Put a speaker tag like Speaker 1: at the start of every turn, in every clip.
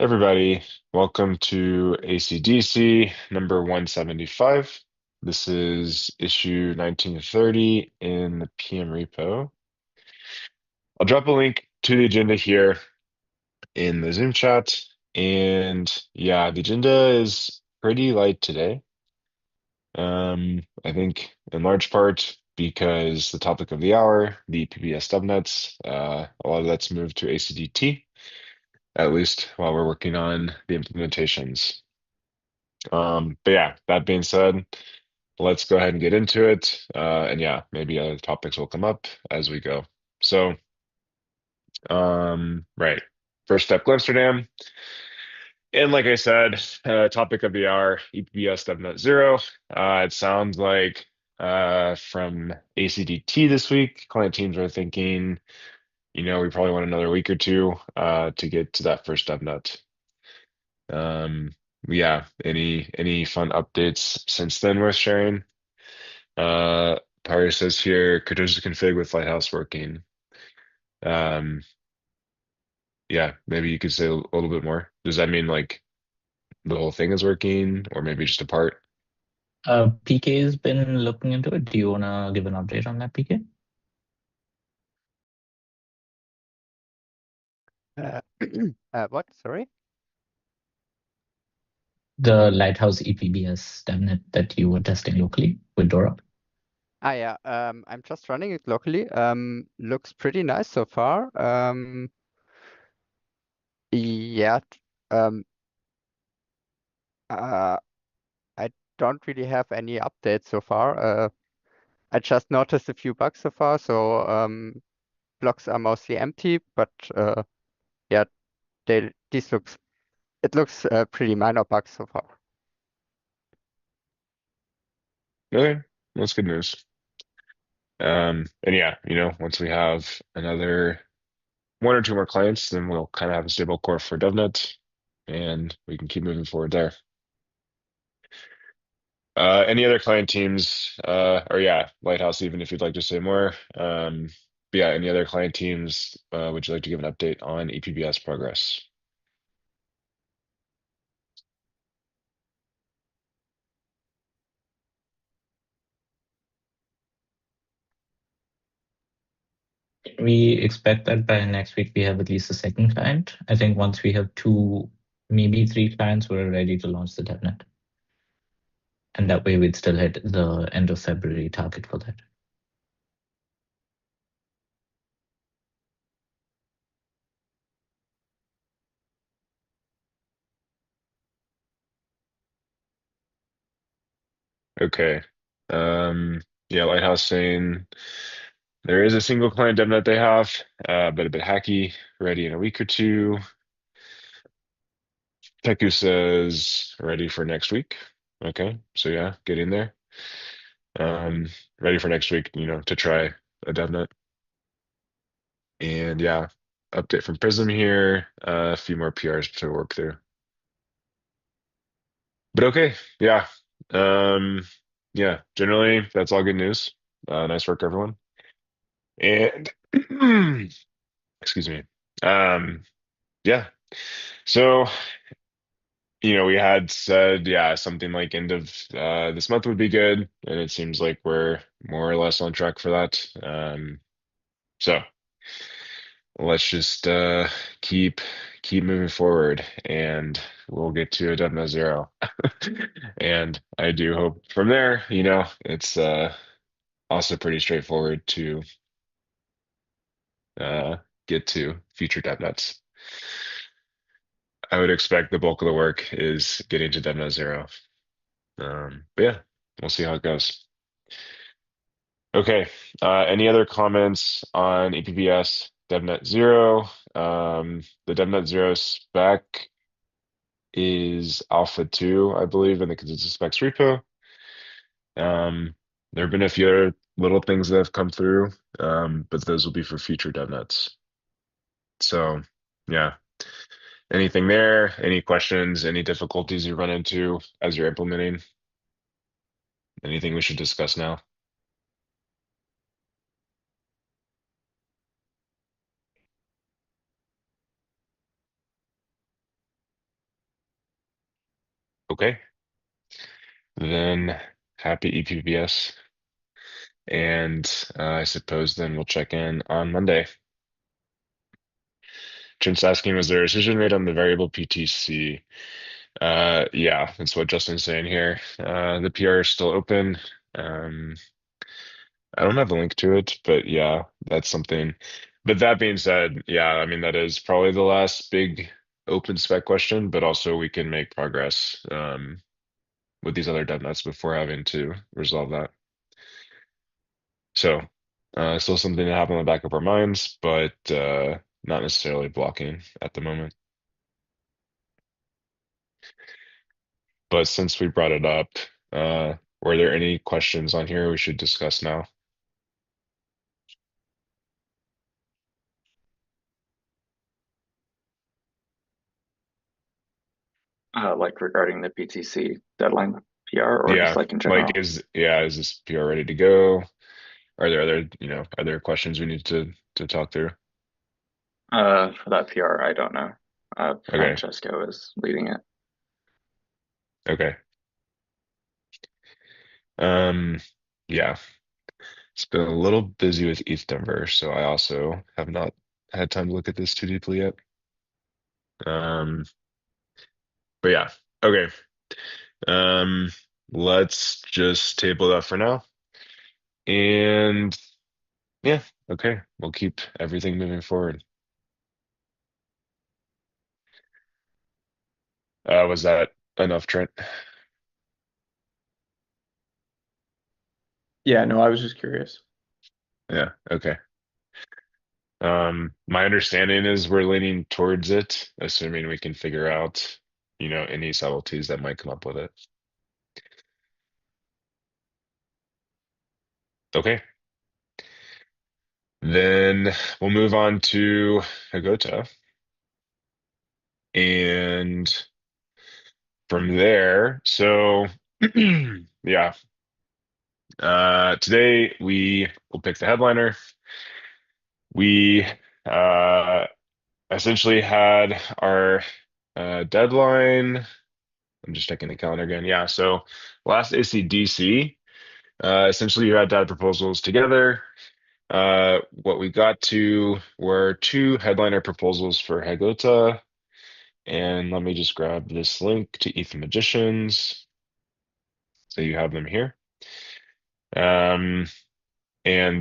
Speaker 1: Everybody, welcome to ACDC number 175. This is issue 1930 in the PM repo. I'll drop a link to the agenda here in the Zoom chat. And yeah, the agenda is pretty light today. I think in large part because the topic of the hour, the PBS subnets, a lot of that's moved to ACDT, at least while we're working on the implementations. But yeah, that being said, let's go ahead and get into it. And yeah, maybe other topics will come up as we go. So, right. First step, Amsterdam. And like I said, topic of the hour, EPBS DevNet Zero. It sounds like from ACDT this week, client teams are thinking, we probably want another week or two to get to that first DevNet. Yeah, any fun updates since then worth sharing? Pyre says here, Cardoso config with Lighthouse working. Um, yeah, maybe you could say a little bit more. Does that mean like the whole thing is working, or maybe just a part?
Speaker 2: PK has been looking into it. Do you want to give an update on that, PK?
Speaker 3: Uh, what? Sorry?
Speaker 2: The Lighthouse EPBS DevNet that you were testing locally with Dora.
Speaker 3: Yeah. I'm just running it locally. Looks pretty nice so far. Yeah. Um, I don't really have any updates so far. I just noticed a few bugs so far. So blocks are mostly empty, but yeah, it looks pretty minor bugs so far.
Speaker 1: Okay, that's good news. And yeah, once we have another one or two more clients, then we'll kind of have a stable core for DevNet, and we can keep moving forward there. Any other client teams, or yeah, Lighthouse, even if you'd like to say more. But yeah, any other client teams, would you like to give an update on EPBS progress?
Speaker 2: We expect that by next week we have at least a second client. I think once we have two, maybe three clients, we're ready to launch the DevNet. And that way we'd still hit the end of February target for that.
Speaker 1: Okay. Yeah, Lighthouse saying there is a single client DevNet they have, but a bit hacky, ready in a week or two. Teku says ready for next week. Okay, so yeah, get in there. Ready for next week, to try a DevNet. And yeah, update from Prism here. A few more PRs to work through. But okay, yeah. Yeah, generally that's all good news. Nice work, everyone. And excuse me. Um, yeah. So, we had said, yeah, something like end of this month would be good, and it seems like we're more or less on track for that. So let's just keep moving forward, and we'll get to a Dubna zero. And I do hope from there, it's also pretty straightforward to get to future DevNets. I would expect the bulk of the work is getting to DevNet zero. But yeah, we'll see how it goes. Okay. Any other comments on EPBS DevNet Zero? The DevNet Zero spec is Alpha 2, I believe, in the consensus specs repo. There have been a few other little things that have come through, but those will be for future DevNets. So, yeah. Anything there? Any questions? Any difficulties you run into as you're implementing? Anything we should discuss now? Okay. Then happy EPBS. And I suppose then we'll check in on Monday. Jim's asking, was there a decision made on the variable PTC? Yeah, that's what Justin's saying here. The PR is still open. Um, I don't have a link to it, but yeah, that's something. But that being said, yeah, I mean, that is probably the last big open spec question, but also we can make progress with these other dev nets before having to resolve that. So, still something to have on the back of our minds, but not necessarily blocking at the moment. But since we brought it up, were there any questions on here we should discuss now?
Speaker 4: Like regarding the PTC deadline PR or just
Speaker 1: Yeah,
Speaker 4: like in
Speaker 1: like
Speaker 4: general?
Speaker 1: is this PR ready to go? Are there other, are there questions we need to talk through?
Speaker 4: For that PR, I don't know.
Speaker 1: Okay,
Speaker 4: Francesco is leading it.
Speaker 1: okay. Um, yeah, it's been a little busy with ETH Denver, so I also have not had time to look at this too deeply yet. Um, but yeah, okay. Um, let's just table that for now. And yeah, okay, we'll keep everything moving forward. Was that enough, Trent?
Speaker 5: Yeah, no, I was just curious.
Speaker 1: Yeah, okay. My understanding is we're leaning towards it, assuming we can figure out, any subtleties that might come up with it. Okay. Then we'll move on to Hagota. And from there, so yeah, today we will pick the headliner. We essentially had our deadline. I'm just checking the calendar again. Yeah, so last ACDC, essentially you had to add proposals together. What we got to were two headliner proposals for Hagota. And let me just grab this link to ETH Magicians. So you have them here. And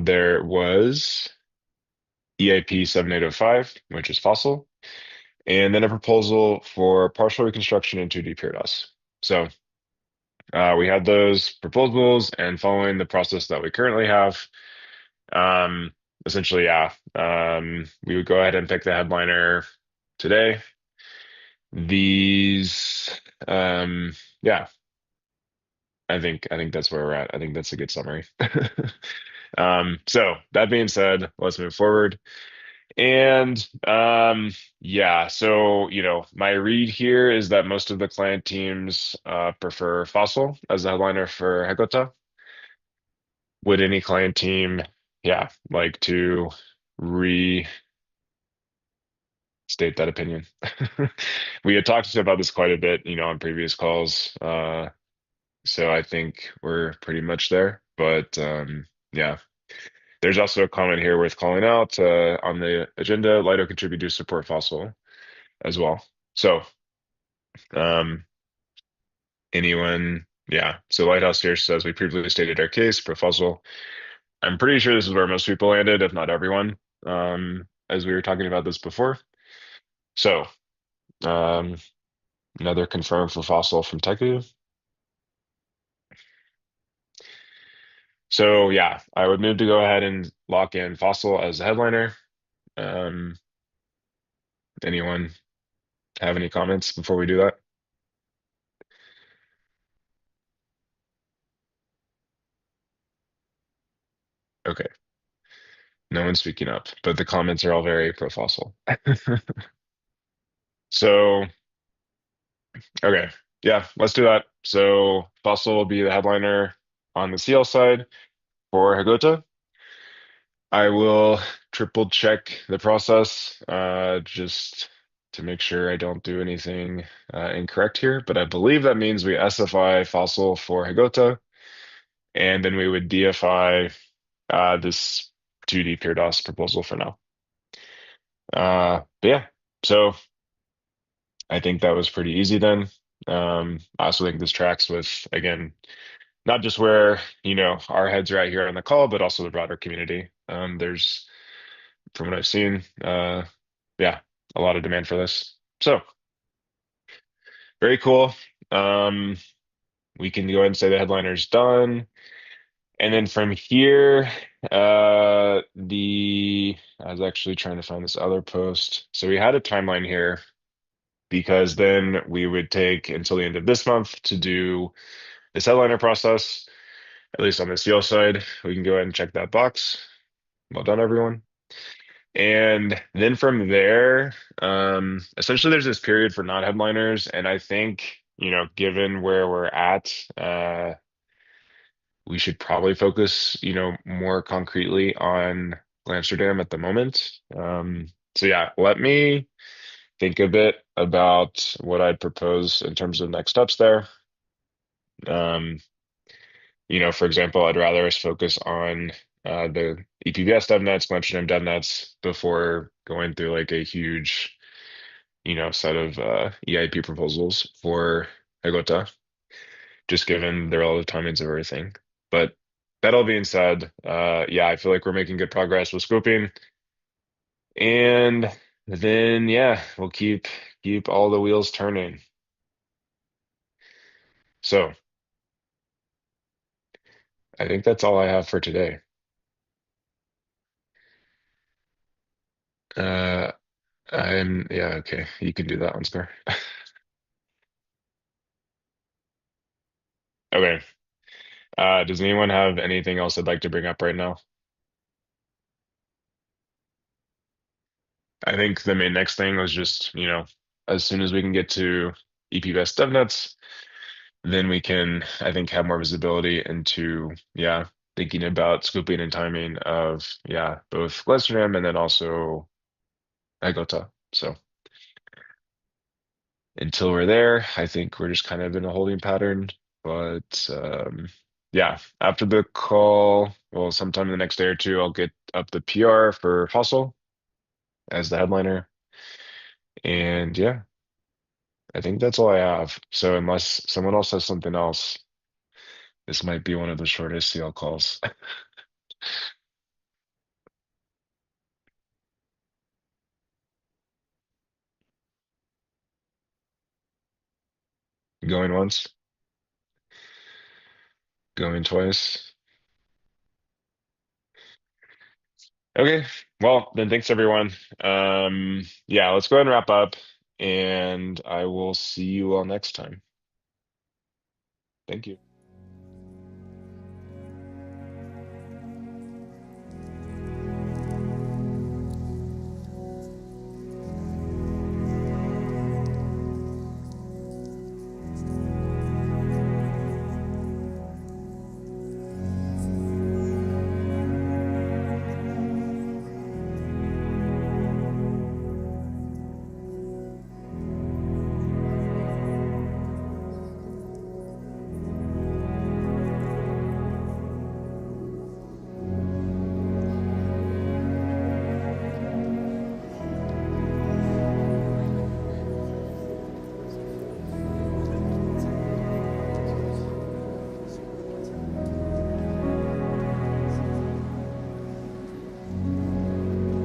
Speaker 1: there was EIP 7805, which is Fossil, and then a proposal for partial reconstruction in 2D pure DOS. So we had those proposals, and following the process that we currently have, essentially, yeah, we would go ahead and pick the headliner today. These, yeah, I think that's where we're at. I think that's a good summary. So that being said, let's move forward. And yeah, so my read here is that most of the client teams prefer Fossil as the headliner for Hekota. Would any client team, yeah, like to restate that opinion? We had talked about this quite a bit, on previous calls. So I think we're pretty much there. But yeah. There's also a comment here worth calling out on the agenda. Lido contribute to support Fossil as well. So, um, anyone? Yeah. So Lighthouse here says we previously stated our case for Fossil. I'm pretty sure this is where most people landed, if not everyone, as we were talking about this before. So, um, another confirm for Fossil from Teku. So yeah, I would move to go ahead and lock in Fossil as the headliner. Um, anyone have any comments before we do that? Okay. No one's speaking up, but the comments are all very pro Fossil. So, okay. Yeah, let's do that. So, Fossil will be the headliner on the CL side for Hagota. I will triple check the process just to make sure I don't do anything incorrect here, but I believe that means we SFI fossil for Hagota, and then we would DFI this 2D pure DOS proposal for now. But yeah, so I think that was pretty easy then. I also think this tracks with, again, not just where, our heads are at here on the call, but also the broader community. There's, from what I've seen, yeah, a lot of demand for this. So very cool. We can go ahead and say the headliner's done. And then from here, I was actually trying to find this other post. So we had a timeline here because then we would take until the end of this month to do this headliner process, at least on the CL side. We can go ahead and check that box. Well done, everyone. And then from there, essentially there's this period for non-headliners, and I think, given where we're at, we should probably focus, more concretely on Amsterdam at the moment. So yeah, let me think a bit about what I'd propose in terms of next steps there. Um, for example, I'd rather us focus on the EPVS devnets, Amsterdam devnets before going through like a huge, set of EIP proposals for Agota, just given the relative timings of everything. But that all being said, yeah, I feel like we're making good progress with scoping. And then yeah, we'll keep all the wheels turning. So I think that's all I have for today. Uh yeah, okay. You can do that one, Scar. Okay. Does anyone have anything else they'd like to bring up right now? I think the main next thing was just, as soon as we can get to EPVS devnets, then we can, I think, have more visibility into, yeah, thinking about scooping and timing of, yeah, both Glycerin and then also Agota. So until we're there, I think we're just kind of in a holding pattern. But yeah, after the call, well, sometime in the next day or two, I'll get up the PR for Fossil as the headliner. And yeah, I think that's all I have. So unless someone else has something else, this might be one of the shortest CL calls. Going once, going twice. Okay, well, then thanks everyone. Yeah, let's go ahead and wrap up, and I will see you all next time. Thank you.